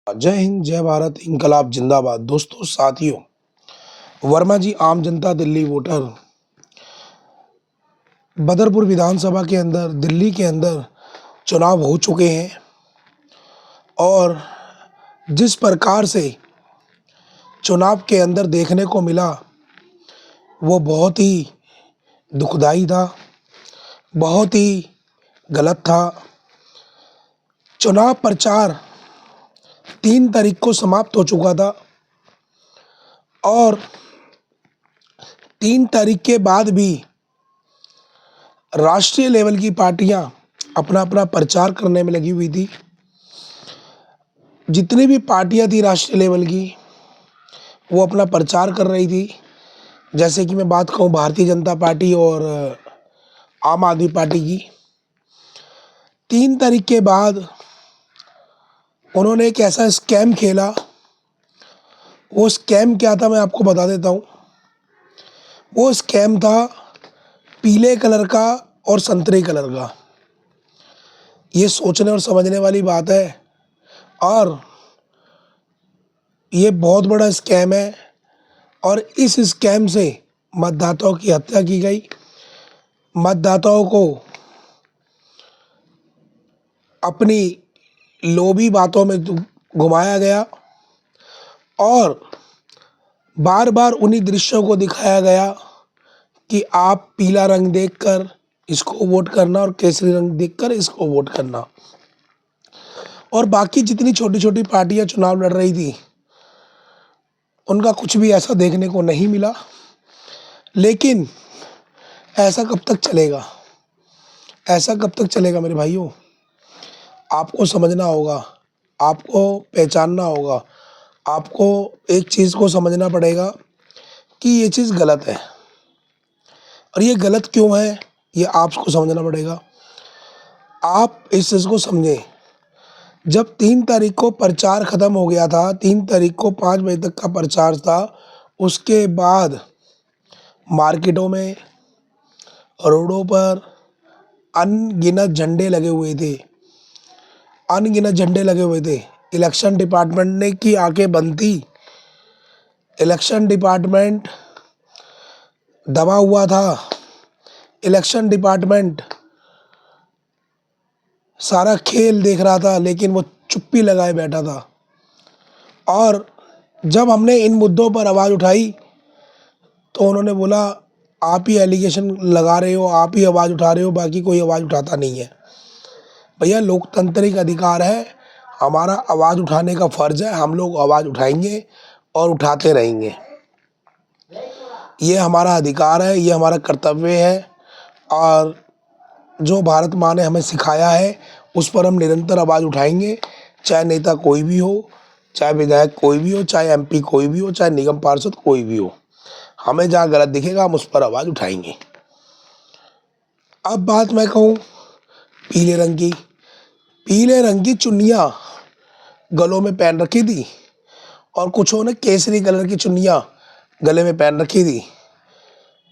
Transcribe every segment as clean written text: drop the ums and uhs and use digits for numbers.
जय हिंद, जय भारत, इनकलाब जिंदाबाद। दोस्तों, साथियों, वर्मा जी आम जनता दिल्ली वोटर बदरपुर विधानसभा के अंदर दिल्ली के अंदर चुनाव हो चुके हैं और जिस प्रकार से चुनाव के अंदर देखने को मिला वो बहुत ही दुखदाई था, बहुत ही गलत था। चुनाव प्रचार 3 तारीख को समाप्त हो चुका था और 3 तारीख के बाद भी राष्ट्रीय लेवल की पार्टियां अपना अपना प्रचार करने में लगी हुई थी। जितनी भी पार्टियां थी राष्ट्रीय लेवल की वो अपना प्रचार कर रही थी। जैसे कि मैं बात कहूँ भारतीय जनता पार्टी और आम आदमी पार्टी की। 3 तारीख के बाद उन्होंने एक ऐसा स्कैम खेला। वो स्कैम क्या था मैं आपको बता देता हूँ। वो स्कैम था पीले कलर का और संतरे कलर का। ये सोचने और समझने वाली बात है और ये बहुत बड़ा स्कैम है और इस स्कैम से मतदाताओं की हत्या की गई। मतदाताओं को अपनी लोभी बातों में घुमाया गया और बार बार उन्हीं दृश्यों को दिखाया गया कि आप पीला रंग देखकर इसको वोट करना और केसरी रंग देखकर इसको वोट करना। और बाकी जितनी छोटी छोटी पार्टियां चुनाव लड़ रही थी उनका कुछ भी ऐसा देखने को नहीं मिला। लेकिन ऐसा कब तक चलेगा? ऐसा कब तक चलेगा मेरे भाइयों? आपको समझना होगा, आपको पहचानना होगा, आपको एक चीज़ को समझना पड़ेगा कि ये चीज़ गलत है और ये गलत क्यों है ये आपको समझना पड़ेगा। आप इस चीज़ को समझें। जब 3 तारीख को प्रचार ख़त्म हो गया था, 3 तारीख को 5 बजे तक का प्रचार था, उसके बाद मार्केटों में, रोडों पर अनगिनत झंडे लगे हुए थे। अनगिनत झंडे लगे हुए थे। इलेक्शन डिपार्टमेंट ने की आंखें बंद थी। इलेक्शन डिपार्टमेंट दबा हुआ था। इलेक्शन डिपार्टमेंट सारा खेल देख रहा था लेकिन वो चुप्पी लगाए बैठा था। और जब हमने इन मुद्दों पर आवाज़ उठाई तो उन्होंने बोला आप ही एलिगेशन लगा रहे हो, आप ही आवाज़ उठा रहे हो, बाकी कोई आवाज़ उठाता नहीं है। भैया, लोकतांत्रिक अधिकार है, हमारा आवाज़ उठाने का फ़र्ज़ है, हम लोग आवाज़ उठाएंगे और उठाते रहेंगे। ये हमारा अधिकार है, ये हमारा कर्तव्य है और जो भारत माँ ने हमें सिखाया है उस पर हम निरंतर आवाज़ उठाएंगे। चाहे नेता कोई भी हो, चाहे विधायक कोई भी हो, चाहे एमपी कोई भी हो, चाहे निगम पार्षद कोई भी हो, हमें जहाँ गलत दिखेगा हम उस पर आवाज़ उठाएंगे। अब बात मैं कहूँ पीले रंग की। पीले रंग की चुन्नियाँ गलों में पहन रखी थी और कुछों ने केसरी कलर की चुन्नियाँ गले में पहन रखी थी।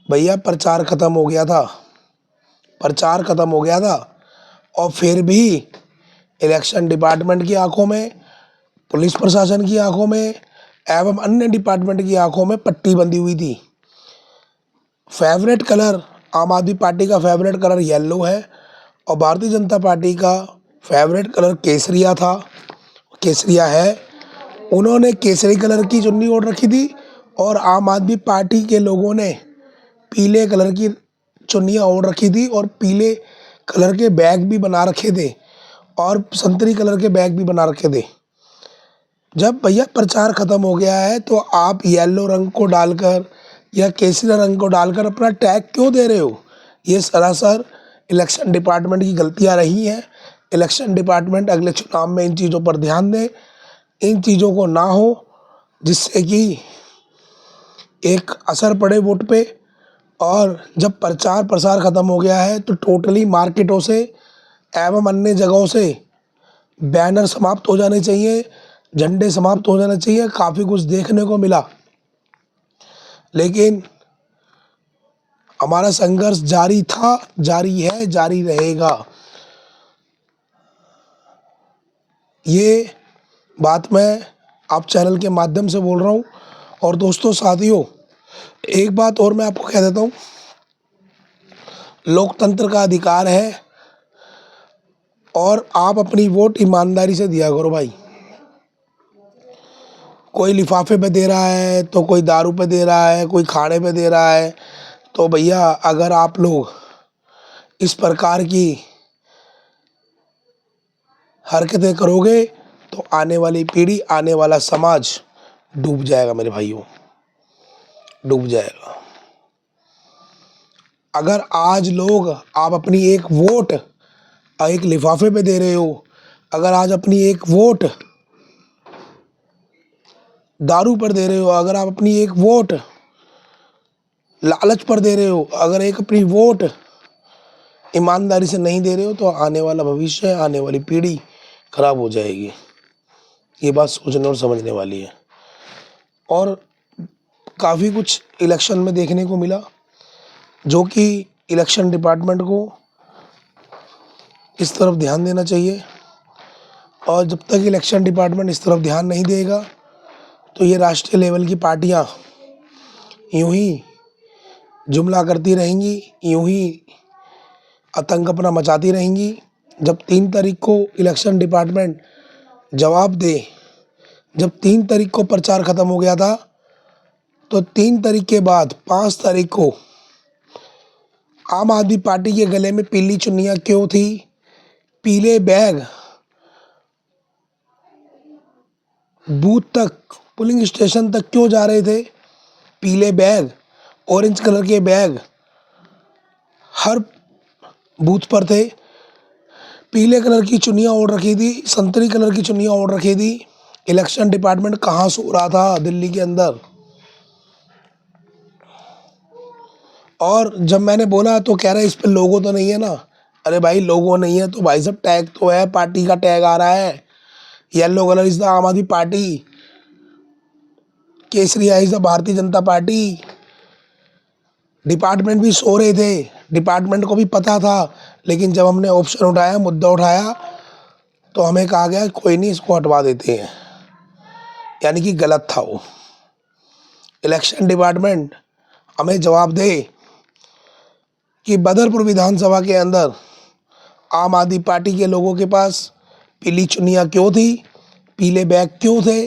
भैया, प्रचार ख़त्म हो गया था। प्रचार ख़त्म हो गया था और फिर भी इलेक्शन डिपार्टमेंट की आंखों में, पुलिस प्रशासन की आंखों में एवं अन्य डिपार्टमेंट की आंखों में पट्टी बंधी हुई थी। फेवरेट कलर आम आदमी पार्टी का फेवरेट कलर येलो है और भारतीय जनता पार्टी का फेवरेट कलर केसरिया था, केसरिया है। उन्होंने केसरी कलर की चुन्नी ओढ़ रखी थी और आम आदमी पार्टी के लोगों ने पीले कलर की चुन्नियाँ ओढ़ रखी थी और पीले कलर के बैग भी बना रखे थे और संतरी कलर के बैग भी बना रखे थे। जब भैया प्रचार ख़त्म हो गया है तो आप येलो रंग को डालकर या केसरी रंग को डालकर अपना टैग क्यों दे रहे हो? ये सरासर इलेक्शन डिपार्टमेंट की गलतियाँ रही हैं। इलेक्शन डिपार्टमेंट अगले चुनाव में इन चीज़ों पर ध्यान दे, इन चीज़ों को ना हो जिससे कि एक असर पड़े वोट पे। और जब प्रचार प्रसार ख़त्म हो गया है तो टोटली मार्केटों से एवं अन्य जगहों से बैनर समाप्त हो जाने चाहिए, झंडे समाप्त हो जाने चाहिए। काफ़ी कुछ देखने को मिला लेकिन हमारा संघर्ष जारी था, जारी है, जारी रहेगा। ये बात मैं आप चैनल के माध्यम से बोल रहा हूँ। और दोस्तों साथियों, एक बात और मैं आपको कह देता हूँ, लोकतंत्र का अधिकार है और आप अपनी वोट ईमानदारी से दिया करो भाई। कोई लिफाफे पे दे रहा है तो कोई दारू पे दे रहा है, कोई खाने पे दे रहा है, तो भैया अगर आप लोग इस प्रकार की हरकतें करोगे तो आने वाली पीढ़ी, आने वाला समाज डूब जाएगा मेरे भाइयों, डूब जाएगा। अगर आज लोग आप अपनी एक वोट एक लिफाफे पे दे रहे हो, अगर आज अपनी एक वोट दारू पर दे रहे हो, अगर आप अपनी एक वोट लालच पर दे रहे हो, अगर एक अपनी वोट ईमानदारी से नहीं दे रहे हो, तो आने वाला भविष्य, आने वाली पीढ़ी खराब हो जाएगी। ये बात सोचने और समझने वाली है। और काफ़ी कुछ इलेक्शन में देखने को मिला, जो कि इलेक्शन डिपार्टमेंट को इस तरफ ध्यान देना चाहिए। और जब तक इलेक्शन डिपार्टमेंट इस तरफ ध्यान नहीं देगा तो ये राष्ट्रीय लेवल की पार्टियां यूं ही जुमला करती रहेंगी, यूं ही आतंक अपना मचाती रहेंगी। जब 3 तारीख को इलेक्शन डिपार्टमेंट जवाब दे, जब 3 तारीख को प्रचार ख़त्म हो गया था, तो 3 तारीख के बाद 5 तारीख को आम आदमी पार्टी के गले में पीली चुन्नियाँ क्यों थी, पीले बैग बूथ तक, पोलिंग स्टेशन तक क्यों जा रहे थे, पीले बैग, ऑरेंज कलर के बैग हर बूथ पर थे, पीले कलर की चुन्नियाँ ओढ़ रखी थी, संतरी कलर की चुन्नियाँ ओढ़ रखी थी। इलेक्शन डिपार्टमेंट कहाँ सो रहा था दिल्ली के अंदर। और जब मैंने बोला तो कह रहा है इस पे लोगो तो नहीं है ना। अरे भाई लोगो नहीं है तो भाई साहब टैग तो है, पार्टी का टैग आ रहा है, येलो कलर इज द आम आदमी party, Kesariya is the Bharatiya Janata party. Department भी सो रहे थे, डिपार्टमेंट को भी पता था, लेकिन जब हमने ऑप्शन उठाया, मुद्दा उठाया, तो हमें कहा गया कोई नहीं, इसको हटवा देते हैं। यानी कि गलत था वो। इलेक्शन डिपार्टमेंट हमें जवाब दे कि बदरपुर विधानसभा के अंदर आम आदमी पार्टी के लोगों के पास पीली चुन्नियाँ क्यों थी, पीले बैग क्यों थे,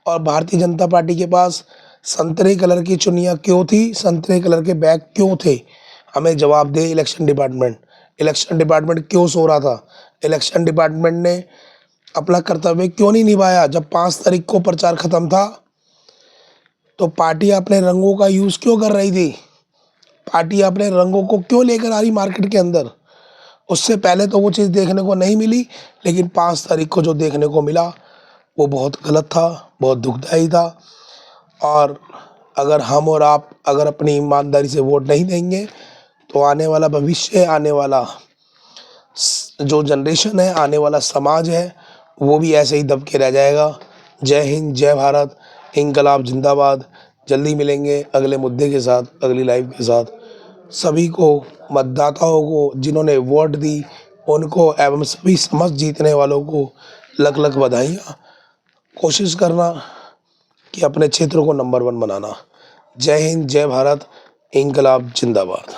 और भारतीय जनता पार्टी के पास संतरे कलर की चुन्नियाँ क्यों थी, संतरे कलर के बैग क्यों थे। हमें जवाब दे इलेक्शन डिपार्टमेंट। इलेक्शन डिपार्टमेंट क्यों सो रहा था, इलेक्शन डिपार्टमेंट ने अपना कर्तव्य क्यों नहीं निभाया। जब 5 तारीख को प्रचार ख़त्म था तो पार्टी अपने रंगों का यूज़ क्यों कर रही थी, पार्टी अपने रंगों को क्यों लेकर आ रही मार्केट के अंदर। उससे पहले तो वो चीज़ देखने को नहीं मिली, लेकिन 5 तारीख को जो देखने को मिला वो बहुत गलत था, बहुत दुखदाई था। और अगर हम और आप अगर अपनी ईमानदारी से वोट नहीं देंगे तो आने वाला भविष्य, आने वाला जो जनरेशन है, आने वाला समाज है, वो भी ऐसे ही दब के रह जाएगा। जय हिंद, जय भारत, इंकलाब जिंदाबाद। जल्दी मिलेंगे अगले मुद्दे के साथ, अगली लाइव के साथ। सभी को, मतदाताओं को, जिन्होंने वोट दी उनको, एवं सभी समझ जीतने वालों को लख लख बधाइयाँ। कोशिश करना कि अपने क्षेत्र को नंबर 1 बनाना। जय हिंद, जय भारत, इंकलाब जिंदाबाद।